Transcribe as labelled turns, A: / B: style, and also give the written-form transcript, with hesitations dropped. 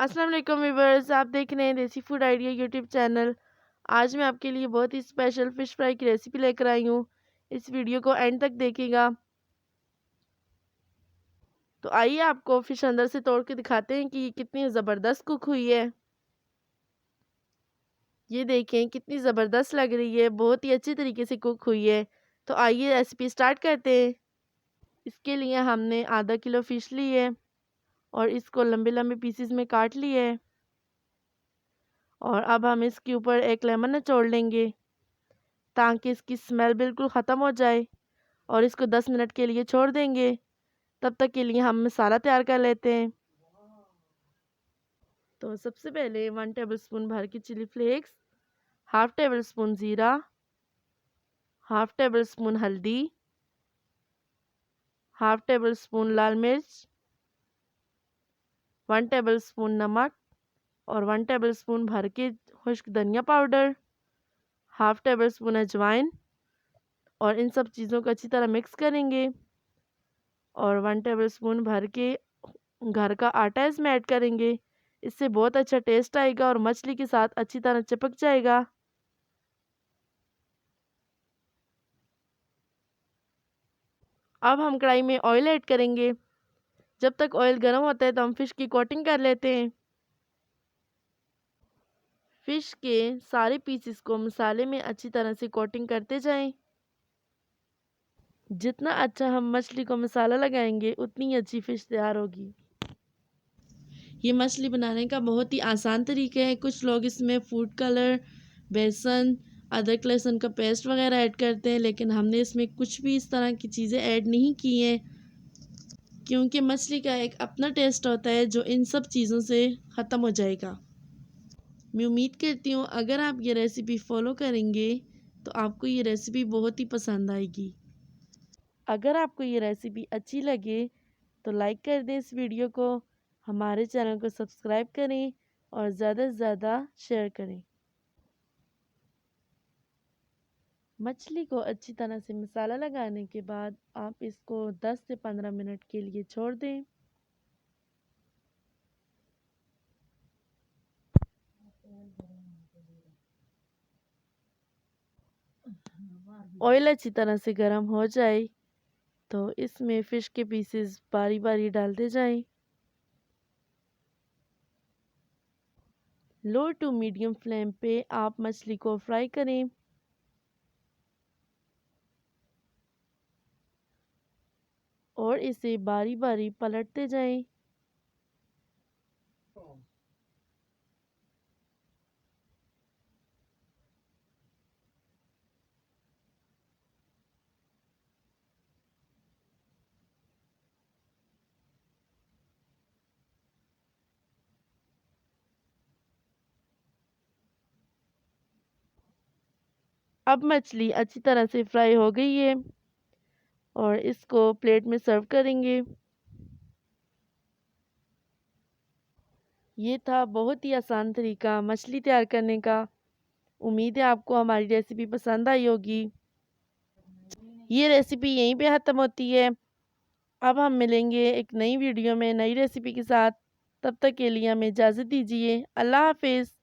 A: अस्सलाम वालेकुम व्यूअर्स, आप देख रहे हैं देसी फूड आइडिया यूट्यूब चैनल। आज मैं आपके लिए बहुत ही स्पेशल फ़िश फ्राई की रेसिपी लेकर आई हूँ। इस वीडियो को एंड तक देखिएगा। तो आइए आपको फ़िश अंदर से तोड़ के दिखाते हैं कि ये कितनी ज़बरदस्त कुक हुई है। ये देखें कितनी ज़बरदस्त लग रही है, बहुत ही अच्छी तरीके से कुक हुई है। तो आइए रेसिपी स्टार्ट करते हैं। इसके लिए हमने आधा किलो फ़िश ली है और इसको लंबे लंबे पीसेस में काट लिया है। और अब हम इसके ऊपर एक लेमन निचोड़ लेंगे ताकि इसकी स्मेल बिल्कुल ख़त्म हो जाए और इसको 10 मिनट के लिए छोड़ देंगे। तब तक के लिए हम मसाला तैयार कर लेते हैं। तो सबसे पहले 1 टेबलस्पून भर के chilli flakes, half tablespoon ज़ीरा, हाफ़ टेबल स्पून हल्दी, हाफ़ टेबल स्पून लाल मिर्च, 1 टेबल स्पून नमक और 1 टेबल स्पून भर के खुश्क धनिया पाउडर, हाफ़ टेबल स्पून अजवाइन और इन सब चीज़ों को अच्छी तरह मिक्स करेंगे। और 1 टेबलस्पून भर के घर का आटा इसमें ऐड करेंगे। इससे बहुत अच्छा टेस्ट आएगा और मछली के साथ अच्छी तरह चिपक जाएगा। अब हम कढ़ाई में ऑयल ऐड करेंगे। जब तक ऑयल गर्म होता है तो हम फ़िश की कोटिंग कर लेते हैं। फ़िश के सारे पीसेस को मसाले में अच्छी तरह से कोटिंग करते जाएं। जितना अच्छा हम मछली को मसाला लगाएंगे उतनी अच्छी फ़िश तैयार होगी। ये मछली बनाने का बहुत ही आसान तरीका है। कुछ लोग इसमें फूड कलर, बेसन, अदरक लहसुन का पेस्ट वगैरह ऐड करते हैं, लेकिन हमने इसमें कुछ भी इस तरह की चीज़ें ऐड नहीं की हैं क्योंकि मछली का एक अपना टेस्ट होता है जो इन सब चीज़ों से ख़त्म हो जाएगा। मैं उम्मीद करती हूँ अगर आप ये रेसिपी फॉलो करेंगे तो आपको ये रेसिपी बहुत ही पसंद आएगी। अगर आपको ये रेसिपी अच्छी लगे तो लाइक कर दें इस वीडियो को, हमारे चैनल को सब्सक्राइब करें और ज़्यादा से ज़्यादा शेयर करें। मछली को अच्छी तरह से मसाला लगाने के बाद आप इसको 10 से 15 मिनट के लिए छोड़ दें। ऑयल अच्छी तरह से गर्म हो जाए तो इसमें फ़िश के पीसेस बारी बारी डालते जाएं। लो टू मीडियम फ्लेम पे आप मछली को फ्राई करें। और इसे बारी बारी पलटते जाएं। अब मछली अच्छी तरह से फ्राई हो गई है और इसको प्लेट में सर्व करेंगे। ये था बहुत ही आसान तरीका मछली तैयार करने का। उम्मीद है आपको हमारी रेसिपी पसंद आई होगी। ये रेसिपी यहीं पे ख़त्म होती है। अब हम मिलेंगे एक नई वीडियो में नई रेसिपी के साथ। तब तक के लिए हमें इजाज़त दीजिए। अल्लाह हाफ़िज़।